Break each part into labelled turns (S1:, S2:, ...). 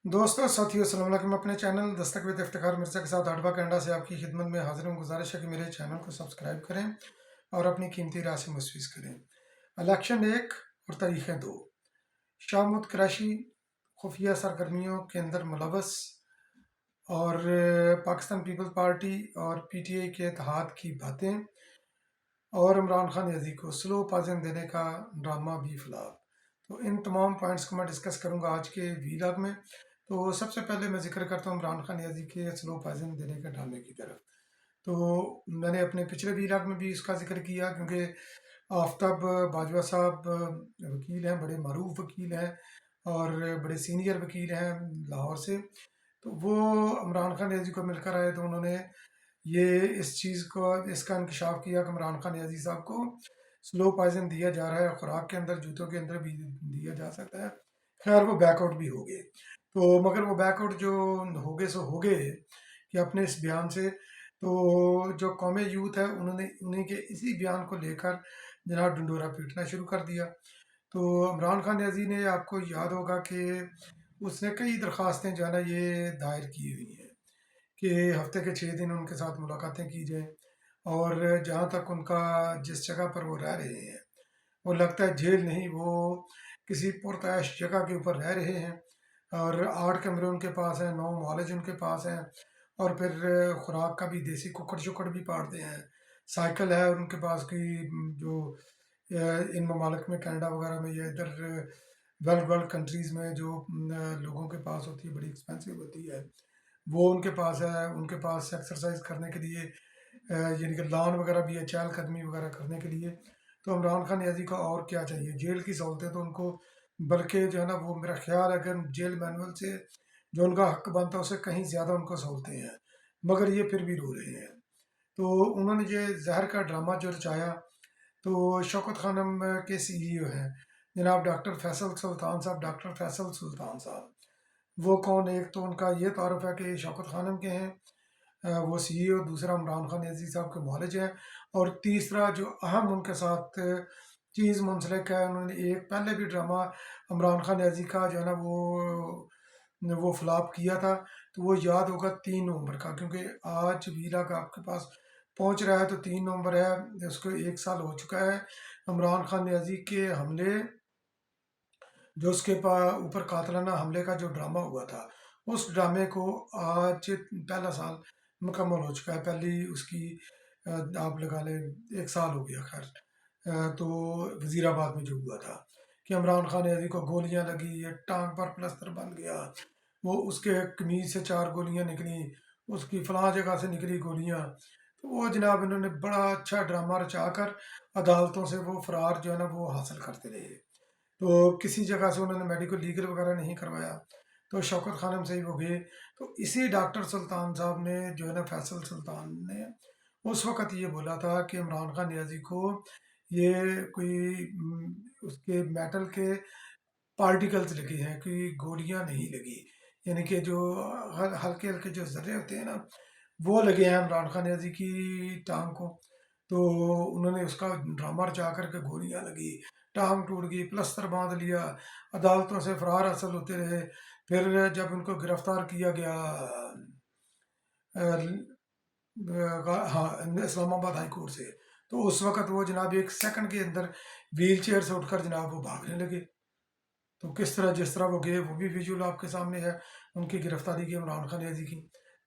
S1: दोस्तों साथियों अस्सलाम वालेकुम। अपने चैनल दस्तक विद इफ्तिखार मिर्ज़ा के साथ आडवा कनाडा से आपकी खिदमत में हाजिर हूँ। गुजारिश है कि मेरे चैनल को सब्सक्राइब करें और अपनी कीमती राय से मुस्फिज करें। इलेक्शन 1 और तारीखें 2। शाहमूद कुरैशी खुफिया सरगर्मियों के अंदर मुलवस और पाकिस्तान पीपल्स पार्टी और पीटीआई के इत्तेहाद की बातें और इमरान खान याजी को स्लो पॉइजन देने का ड्रामा भी फ्लॉप। तो इन तमाम पॉइंट्स को मैं डिस्कस करूंगा आज के वीलॉग में। तो सबसे पहले मैं जिक्र करता हूँ इमरान खान याजी के स्लो पॉइजन देने के ड्रामे की तरफ। तो मैंने अपने पिछले वीलॉग में भी इसका जिक्र किया, क्योंकि आफ्ताब बाजवा साहब वकील हैं, बड़े मरूफ वकील हैं और बड़े सीनियर वकील हैं लाहौर से। तो वो इमरान खान याजी को मिलकर आए, तो उन्होंने ये इस चीज़ को इसका इंकशाफ किया कि इमरान खान याजी साहब को स्लो पॉइजन दिया जा रहा है, खुराक के अंदर, जूतों के अंदर भी दिया जा सकता है। खैर वो बैकआउट भी हो गए। तो मगर वो बैकआउट जो हो गए सो हो गए कि अपने इस बयान से। तो जो कौमी यूथ है उन्होंने उन्हीं के इसी बयान को लेकर जनाब डंडोरा पीटना शुरू कर दिया। तो इमरान खान याजी ने, आपको याद होगा कि उसने कई दरख्वास्तें जो है ना ये दायर की हुई हैं कि हफ्ते के 6 दिन उनके साथ मुलाकातें की जाएं। और जहाँ तक उनका जिस जगह पर वो रह रहे हैं, वो लगता है जेल नहीं, वो किसी पुरतैश जगह के ऊपर रह रहे हैं। और 8 कमरे उनके पास हैं, 9 मॉलेज उनके पास हैं, और फिर खुराक का भी देसी कुकड़ शुकड़ भी पाड़ते हैं। साइकिल है उनके पास की, जो इन ममालिक में, कनाडा वगैरह में या इधर वर्ल्ड वर्ल्ड कंट्रीज़ में जो लोगों के पास होती है, बड़ी एक्सपेंसिव होती है, वो उनके पास है। उनके पास एक्सरसाइज करने के लिए यानी कि लॉन वगैरह भी है, चहलकदमी वगैरह करने के लिए। तो इमरान खान याजी को और क्या चाहिए? जेल की सहूलतें तो उनको, बल्कि जो है ना वो मेरा ख्याल है अगर जेल मैनुअल से जो उनका हक बनता है उससे कहीं ज़्यादा उनको सहूलतें हैं, मगर ये फिर भी रो रहे हैं। तो उन्होंने ये जहर का ड्रामा जो रचाया, तो शौकत खानम के सीईओ हैं जनाब डॉक्टर फैसल सुल्तान साहब। डॉक्टर फैसल सुल्तान साहब वो कौन? एक तो उनका ये तारुफ है कि शौकत खानम के हैं, वो सीईओ। दूसरा इमरान खान याजी साहब के मौलज हैं। और तीसरा जो अहम उनके साथ चीज़ मुंसलिक है, उन्होंने एक पहले भी ड्रामा इमरान खान याजी का जो है ना वो फ्लॉप किया था। तो वो याद होगा 3 नवंबर का, क्योंकि आज वीला का आपके पास पहुंच रहा है तो 3 नवंबर है, उसको 1 साल हो चुका है इमरान खान याजी के हमले, जो उसके ऊपर कातलाना हमले का जो ड्रामा हुआ था, उस ड्रामे को आज पहला साल मुकम्मल हो चुका है। पहली उसकी आप लगा लें 1 साल हो गया। खैर तो वजीराबाद में जो हुआ था कि इमरान खान यादी को गोलियां लगी, ये टांग पर प्लस्तर बन गया, वो उसके कमीज से 4 गोलियां निकली, उसकी फलां जगह से निकली गोलियां। तो वो जनाब इन्होंने बड़ा अच्छा ड्रामा रचा कर अदालतों से वो फरार जो है ना वो हासिल करते रहे। तो किसी जगह से उन्होंने मेडिकल लीगल वगैरह नहीं करवाया, तो शौकत खानम से ही वो गए। तो इसी डॉक्टर सुल्तान साहब ने जो है ना, फैसल सुल्तान ने उस वक़्त ये बोला था कि इमरान खान नियाज़ी को ये कोई उसके मेटल के पार्टिकल्स लगे हैं, कोई गोलियां नहीं लगी। यानी कि जो हल्के हल्के जो जर्रे होते हैं ना, वो लगे हैं इमरान खान नियाज़ी की टांग को। तो उन्होंने उसका ड्रामा रचा करके गोलियां लगी, टांग टूट गई, प्लस्तर बांध लिया, अदालतों से फरार हासिल होते रहे। फिर जब उनको गिरफ्तार किया गया हाँ इस्लामाबाद हाई कोर्ट से, तो उस वक़्त वो जनाब 1 सेकंड के अंदर व्हील चेयर से उठकर जनाब वो भागने लगे। तो किस तरह जिस तरह वो गए वो भी विजुअल आपके सामने है, उनकी गिरफ्तारी की, इमरान खान याजी की।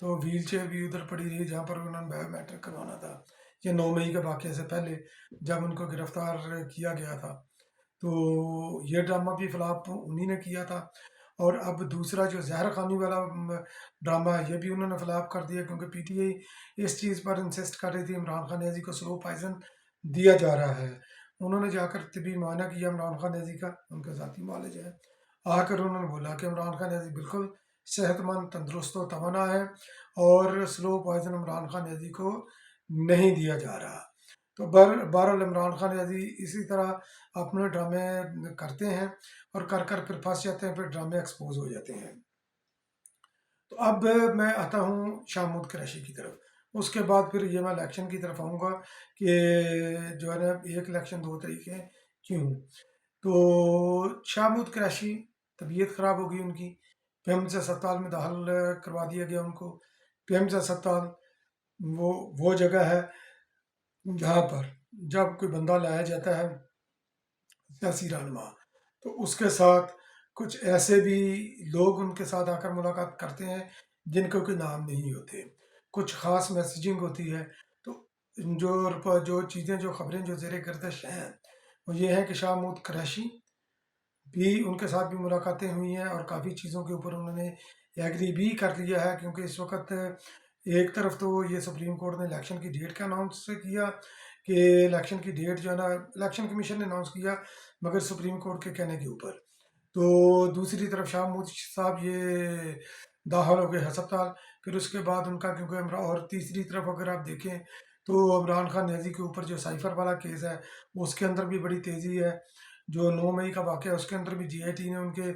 S1: तो व्हील चेयर भी उधर पड़ी रही जहाँ पर उन्होंने बायोमेट्रिक करवाना था। ये 9 मई के वाक़ये से पहले जब उनको गिरफ्तार किया गया था। तो ये ड्रामा भी फ्लॉप उन्हीं ने किया था। और अब दूसरा जो जहर खानी वाला ड्रामा है, ये भी उन्होंने फ्लॉप कर दिया, क्योंकि पीटीआई इस चीज़ पर इंसिस्ट कर रही थी इमरान खान याजी को स्लो पॉइजन दिया जा रहा है। उन्होंने जाकर तबी मुआयना किया इमरान खान याजी का, उनके ज़ाती मालिज है। आकर उन्होंने बोला कि इमरान खान याजी बिल्कुल सेहतमंद, तंदुरुस्त व तवाना है और स्लो पॉइजन इमरान खान याजी को नहीं दिया जा रहा। तो बहरहाल इमरान खान याजी इसी तरह अपने ड्रामे करते हैं और कर कर फिर फंस जाते हैं, फिर ड्रामे एक्सपोज हो जाते हैं। तो अब मैं आता हूँ शाहमूद कुरैशी की तरफ। उसके बाद फिर ये मैं इलेक्शन की तरफ आऊँगा कि जो है ना, एक इलेक्शन 2 तरीके क्यों। तो शाहमूद कुरैशी, तबीयत ख़राब हो गई उनकी, PMJ अस्पताल में दाखिल करवा दिया गया उनको। PMJ अस्पताल वो जगह है जहाँ पर जब कोई बंदा लाया जाता है सियासी रहनुमा, तो उसके साथ कुछ ऐसे भी लोग उनके साथ आकर मुलाकात करते हैं जिनके कोई नाम नहीं होते, कुछ ख़ास मैसेजिंग होती है। तो जो चीज़ें, जो खबरें जो ज़ेर गर्दिश हैं, वो ये है कि शाह महमूद कुरैशी भी, उनके साथ भी मुलाकातें हुई हैं और काफ़ी चीज़ों के ऊपर उन्होंने एग्री भी कर लिया है, क्योंकि इस वक्त एक तरफ तो ये सुप्रीम कोर्ट ने इलेक्शन की डेट का अनाउंस किया कि इलेक्शन की डेट जो है ना, इलेक्शन कमीशन ने अनाउंस किया मगर सुप्रीम कोर्ट के कहने के ऊपर। तो दूसरी तरफ शाह महमूद साहब ये दाखिल हो गए अस्पताल। फिर उसके बाद उनका, क्योंकि और तीसरी तरफ अगर आप देखें तो इमरान खान न्याजी के ऊपर जो साइफर वाला केस है उसके अंदर भी बड़ी तेज़ी है। जो 9 मई का वाक़या है उसके अंदर भी GIT ने उनके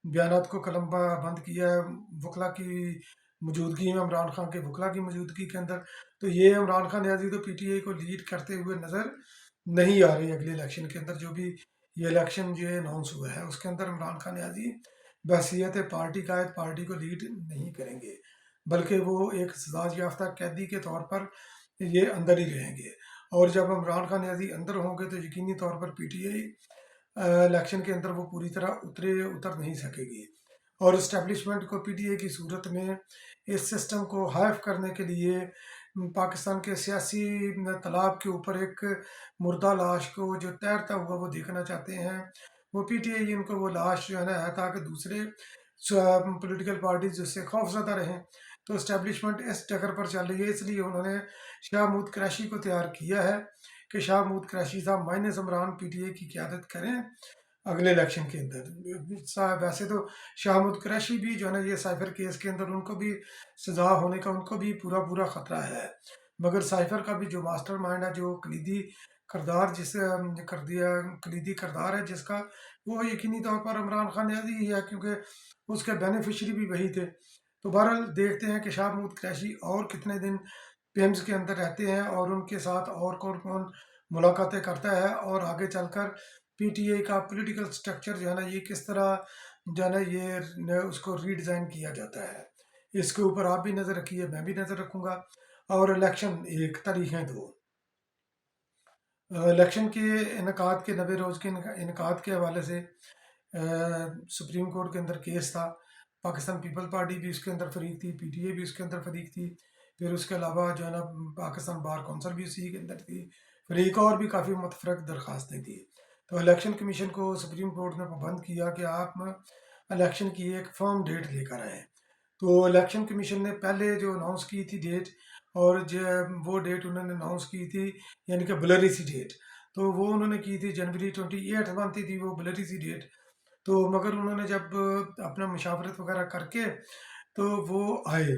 S1: बयानात को कलम बंद किया है, वकला की मौजूदगी में, इमरान खान के वकला की मौजूदगी के अंदर। तो ये इमरान खान न्याजी तो PTI को लीड करते हुए नज़र नहीं आ रही अगले इलेक्शन के अंदर। जो भी ये इलेक्शन जो अनाउंस हुआ है उसके अंदर इमरान खान न्याजी बहसीत पार्टी कायद पार्टी को लीड नहीं करेंगे, बल्कि वो एक सजा याफ्ता कैदी के तौर पर ये अंदर ही रहेंगे। और जब इमरान खान न्याजी अंदर होंगे तो यकीनी तौर पर PTI इलेक्शन के अंदर वो पूरी तरह उतर नहीं सकेगी। और इस्टेब्लिशमेंट को PTI की सूरत में इस सिस्टम को हाइफ करने के लिए पाकिस्तान के सियासी तालाब के ऊपर एक मुर्दा लाश को जो तैरता हुआ वो देखना चाहते हैं। वो PTI इनको वो लाश जो है ना है, ताकि दूसरे पॉलिटिकल पार्टीज जिससे खौफजदा रहें। तो इस्टेब्लिशमेंट इस डगर पर चल रही है, इसलिए उन्होंने शाह महमूद कुरैशी को तैयार किया है कि शाह महमूद कुरैशी साहब माइनस इमरान PTI की क़यादत करें अगले इलेक्शन के अंदर। वैसे तो शाह महमूद कुरैशी भी जो है ना, ये साइफर केस के अंदर उनको भी सजा होने का उनको भी पूरा पूरा खतरा है, मगर साइफर का भी जो मास्टर माइंड है, जो कलीदी करदार जिसे कर दिया, कलीदी करदार है जिसका, वो यकीनी तौर पर इमरान खान न्याजी ही है, क्योंकि उसके बेनिफिशरी भी वही थे। तो बहरहाल देखते हैं कि शाह महमूद कुरैशी और कितने दिन PIMS के अंदर रहते हैं और उनके साथ और कौन कौन मुलाकातें करता है, और आगे चलकर PTI का पॉलिटिकल स्ट्रक्चर जो है ना, ये किस तरह जो है ना, ये उसको रीडिज़ाइन किया जाता है। इसके ऊपर आप भी नज़र रखिए, मैं भी नज़र रखूँगा। और इलेक्शन 1 तारीख है 2, इलेक्शन के इनकाद के 90 रोज़ के इनकाद के हवाले से सुप्रीम कोर्ट के अंदर केस था। पाकिस्तान पीपल पार्टी भी उसके अंदर फरीक थी, PTI भी उसके अंदर फरीक थी। फिर उसके अलावा जो है ना, पाकिस्तान बार कौंसल भी उसी के अंदर थी फरीक, और भी काफ़ी मुतफरक दरख्वास्तें थी। तो इलेक्शन कमीशन को सुप्रीम कोर्ट ने पाबंद किया कि आप इलेक्शन की एक फर्म डेट लेकर आएँ। तो इलेक्शन कमीशन ने पहले जो अनाउंस की थी डेट, और जो वो डेट उन्होंने अनाउंस की थी, यानी कि ब्लरी सी डेट, तो वो उन्होंने की थी जनवरी 28 बनती थी वो ब्लरी सी डेट। तो मगर उन्होंने जब अपना मुशावरत वगैरह करके तो वो आए,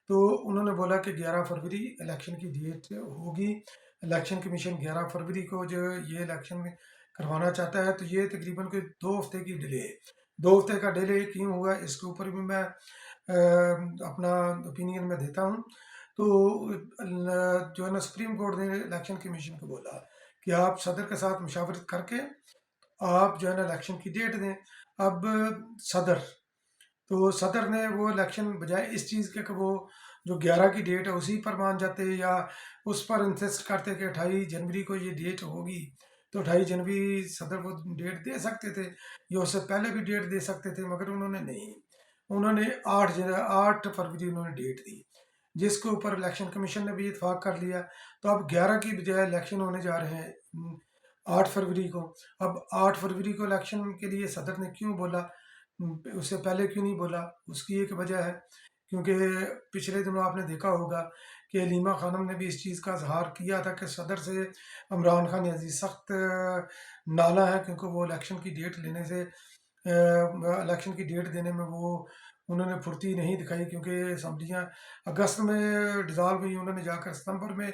S1: तो उन्होंने बोला कि 11 फरवरी इलेक्शन की डेट होगी। इलेक्शन कमीशन 11 फरवरी को जो ये इलेक्शन करवाना चाहता है। तो ये तकरीबन कोई 2 हफ्ते की डिले है। 2 हफ्ते का डिले क्यों हुआ, इसके ऊपर भी मैं अपना ओपिनियन में देता हूँ। तो जो है ना, सुप्रीम कोर्ट ने इलेक्शन कमीशन को बोला कि आप सदर के साथ मुशावरत करके आप जो है ना इलेक्शन की डेट दें। अब सदर तो सदर ने वो इलेक्शन बजाय इस चीज़ के कि वो जो 11 की डेट है उसी पर मान जाते, या उस पर इंसिस्ट करते कि 28 जनवरी को ये डेट होगी, तो 28 जनवरी सदर वो डेट दे सकते थे, या उससे पहले भी डेट दे सकते थे, मगर उन्होंने नहीं। उन्होंने 8 फरवरी उन्होंने डेट दी, जिसके ऊपर इलेक्शन कमीशन ने भी इतफाक़ कर लिया। तो अब 11 की बजाय इलेक्शन होने जा रहे हैं 8 फरवरी को। अब 8 फरवरी को इलेक्शन के लिए सदर ने क्यों बोला, उससे पहले क्यों नहीं बोला, उसकी एक वजह है, क्योंकि पिछले दिनों आपने देखा होगा कि हलीमा खानम ने भी इस चीज़ का इजहार किया था कि सदर से इमरान खान न्याजी सख्त नाला है, क्योंकि वो इलेक्शन की डेट लेने से इलेक्शन की डेट देने में वो उन्होंने फुर्ती नहीं दिखाई, क्योंकि असम्बलियाँ अगस्त में डिज़ाल्व हुई, उन्होंने जाकर सितंबर में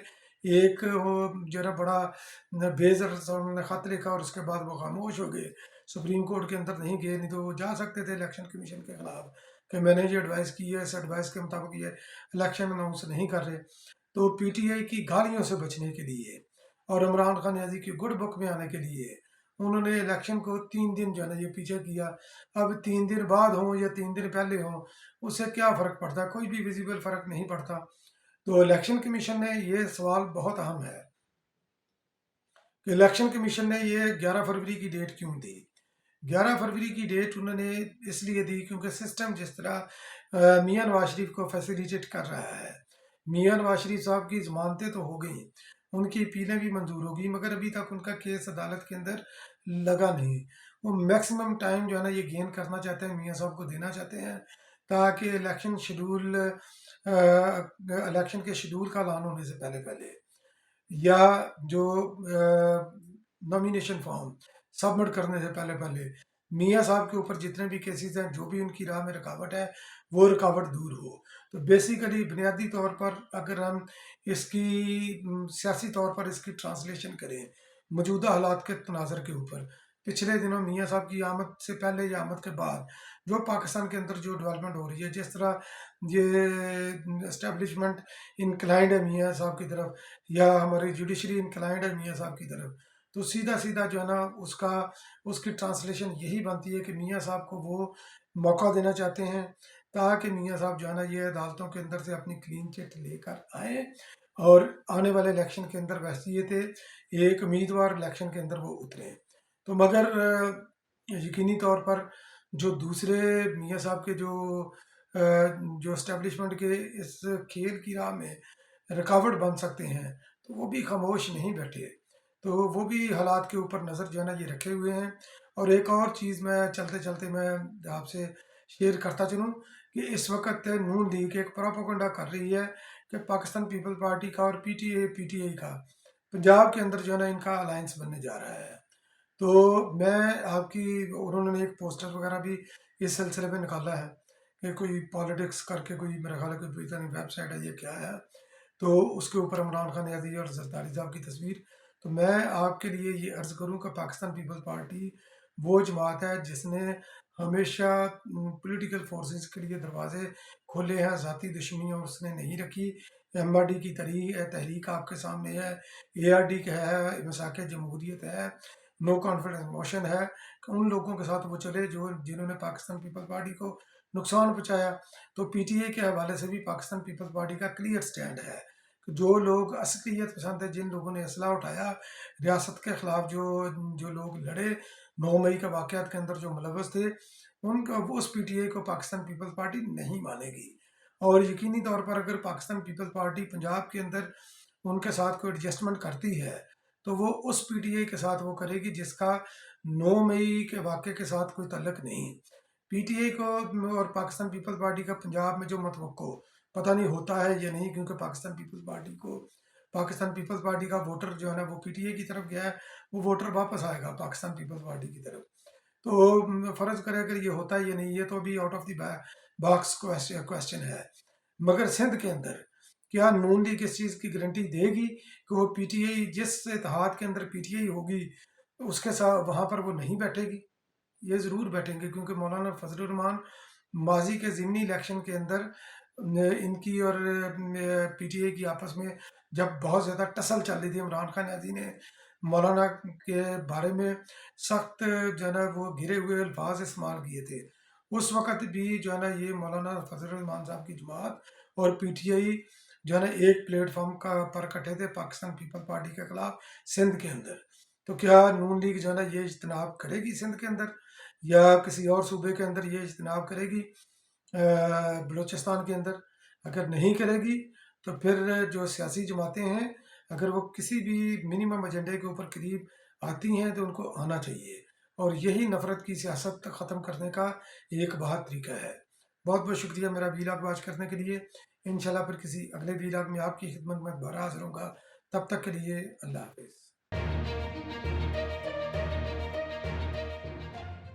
S1: एक वो जो है ना बड़ा बेज़र सा उन्होंने ख़त लिखा, और उसके बाद वो खामोश हो गए, सुप्रीम कोर्ट के अंदर नहीं गए। नहीं तो वो जा सकते थे इलेक्शन कमीशन के खिलाफ कि मैंने ये एडवाइस की है, इस एडवाइस के मुताबिक ये इलेक्शन अनाउंस नहीं कर रहे। तो PTI की गालियों से बचने के लिए और इमरान खान न्याजी की गुड बुक में आने के लिए انہوں نے الیکشن کو 3 دن جو ہے نا یہ پیچھے کیا. اب 3 دن بعد ہوں یا 3 دن پہلے ہوں اس سے کیا فرق پڑتا ہے؟ کوئی بھی ویزیبل فرق نہیں پڑتا. تو الیکشن کمیشن نے یہ سوال بہت اہم ہے کہ الیکشن کمیشن نے یہ 11 فروری کی ڈیٹ کیوں دی. 11 فروری کی ڈیٹ انہوں نے اس لیے دی کیونکہ سسٹم جس طرح میاں نواز شریف کو فیسیلیٹیٹ کر رہا ہے. میاں نواز شریف صاحب کی ضمانتیں تو ہو گئیں، ان کی اپیلیں بھی منظور ہوگی، مگر ابھی تک ان کا کیس عدالت کے اندر لگا نہیں. وہ میکسیمم ٹائم جو ہے نا یہ گین کرنا چاہتے ہیں، میاں صاحب کو دینا چاہتے ہیں تاکہ الیکشن کے شیڈول کا اعلان ہونے سے پہلے یا جو نامینیشن فارم سبمٹ کرنے سے پہلے میاں صاحب کے اوپر جتنے بھی کیسز ہیں، جو بھی ان کی راہ میں رکاوٹ ہے وہ رکاوٹ دور ہو. تو بیسیکلی بنیادی طور پر اگر ہم اس کی سیاسی طور پر اس کی ٹرانسلیشن کریں موجودہ حالات کے تناظر کے اوپر، پچھلے دنوں میاں صاحب کی آمد سے پہلے یا آمد کے بعد جو پاکستان کے اندر جو ڈیولپمنٹ ہو رہی ہے، جس طرح یہ اسٹیبلشمنٹ انکلائنڈ ہے میاں صاحب کی طرف یا ہماری جوڈیشری انکلائنڈ ہے میاں صاحب کی طرف، تو سیدھا جو ہے نا اس کی ٹرانسلیشن یہی بنتی ہے کہ میاں صاحب کو وہ موقع دینا چاہتے ہیں تاکہ میاں صاحب جو ہے نا یہ عدالتوں کے اندر سے اپنی کلین چٹ لے کر آئیں اور آنے والے الیکشن کے اندر ویسے ایک امیدوار الیکشن کے اندر وہ اتریں. تو مگر یقینی طور پر جو دوسرے میاں صاحب کے جو اسٹیبلشمنٹ کے اس کھیل کی راہ میں رکاوٹ بن سکتے ہیں تو وہ بھی خاموش نہیں بیٹھے، تو وہ بھی حالات کے اوپر نظر جو ہے نا یہ رکھے ہوئے ہیں. اور ایک اور چیز میں چلتے میں آپ سے شیئر کرتا چلوں کہ اس وقت نون لیگ ایک پروپیگنڈا کر رہی ہے کہ پاکستان پیپل پارٹی کا اور پی ٹی آئی کا پنجاب کے اندر جو ہے نا ان کا الائنس بننے جا رہا ہے. تو میں انہوں نے ایک پوسٹر وغیرہ بھی اس سلسلے میں نکالا ہے کہ کوئی پالیٹکس کر کے کوئی میرا خیال ہے کوئی پتہ نہیں ویب سائٹ ہے یہ کیا ہے، تو اس کے اوپر عمران خان نیازی اور زرداری صاحب کی تصویر. تو میں آپ کے لیے یہ عرض کروں کہ پاکستان پیپل پارٹی وہ جماعت ہے جس نے ہمیشہ پولیٹیکل فورسز کے لیے دروازے کھولے ہیں، ذاتی دشمنیاں اس نے نہیں رکھی. ایم آر ڈی کی تحریک آپ کے سامنے ہے، اے آر ڈی کا ہے، مساق جمہوریت ہے، نو کانفیڈنس موشن ہے، کہ ان لوگوں کے ساتھ وہ چلے جنہوں نے پاکستان پیپل پارٹی کو نقصان پہنچایا. تو پی ٹی اے کے حوالے سے بھی پاکستان پیپل پارٹی کا کلیئر سٹینڈ ہے کہ جو لوگ عسکریت پسند ہے، جن لوگوں نے اسلحہ اٹھایا ریاست کے خلاف، جو لوگ لڑے 9 مئی کے واقعات کے اندر جو ملوث تھے، ان کا اس پی ٹی اے کو پاکستان پیپل پارٹی نہیں مانے گی. اور یقینی طور پر اگر پاکستان پیپل پارٹی پنجاب کے اندر ان کے ساتھ کوئی ایڈجسٹمنٹ کرتی ہے تو وہ اس پی ٹی اے کے ساتھ وہ کرے گی جس کا 9 مئی کے واقعے کے ساتھ کوئی تعلق نہیں. پی ٹی اے کو اور پاکستان پیپل پارٹی کا پنجاب میں جو متوقع پتہ نہیں ہوتا ہے یا نہیں، کیونکہ پاکستان پیپل پارٹی کا ووٹر جو ہے نا وہ پی ٹی اے کی طرف گیا ہے، وہ ووٹر واپس آئے گا پاکستان پیپل پارٹی کی طرف. تو فرض کرے اگر یہ ہوتا ہے یا نہیں، یہ تو ابھی out of the box question ہے. مگر سندھ کے اندر کیا نون لیگ اس چیز کی گارنٹی دے گی کہ وہ پی ٹی آئی جس اتحاد کے اندر پی ٹی آئی ہوگی اس کے ساتھ وہاں پر وہ نہیں بیٹھے گی؟ یہ ضرور بیٹھیں گے، کیونکہ مولانا فضل الرحمان ماضی کے ضمنی الیکشن کے اندر ان کی اور پی ٹی آئی کی آپس میں جب بہت زیادہ ٹسل چل رہی تھی، عمران خان نیازی نے مولانا کے بارے میں سخت جو ہے نا وہ گھرے ہوئے الفاظ استعمال کیے تھے. اس وقت بھی جو ہے نا یہ مولانا فضل الرحمان صاحب کی جماعت اور پی ٹی آئی جو ہے نا ایک پلیٹ فارم پر کٹھے تھے پاکستان پیپل پارٹی کے خلاف سندھ کے اندر. تو کیا نون لیگ جو ہے نا یہ اجتناب کرے گی سندھ کے اندر یا کسی اور صوبے کے اندر یہ اجتناب کرے گی بلوچستان کے اندر؟ اگر نہیں کرے گی تو پھر جو سیاسی جماعتیں ہیں اگر وہ کسی بھی منیمم ایجنڈے کے اوپر قریب آتی ہیں تو ان کو آنا چاہیے، اور یہی نفرت کی سیاست ختم کرنے کا ایک بہت طریقہ ہے. بہت بہت شکریہ میرا ویلاگ واچ کرنے کے لیے. انشاءاللہ پھر کسی اگلے ویلاگ میں آپ کی خدمت میں دوبارہ حاضر ہوں گا. تب تک کے لیے اللہ حافظ.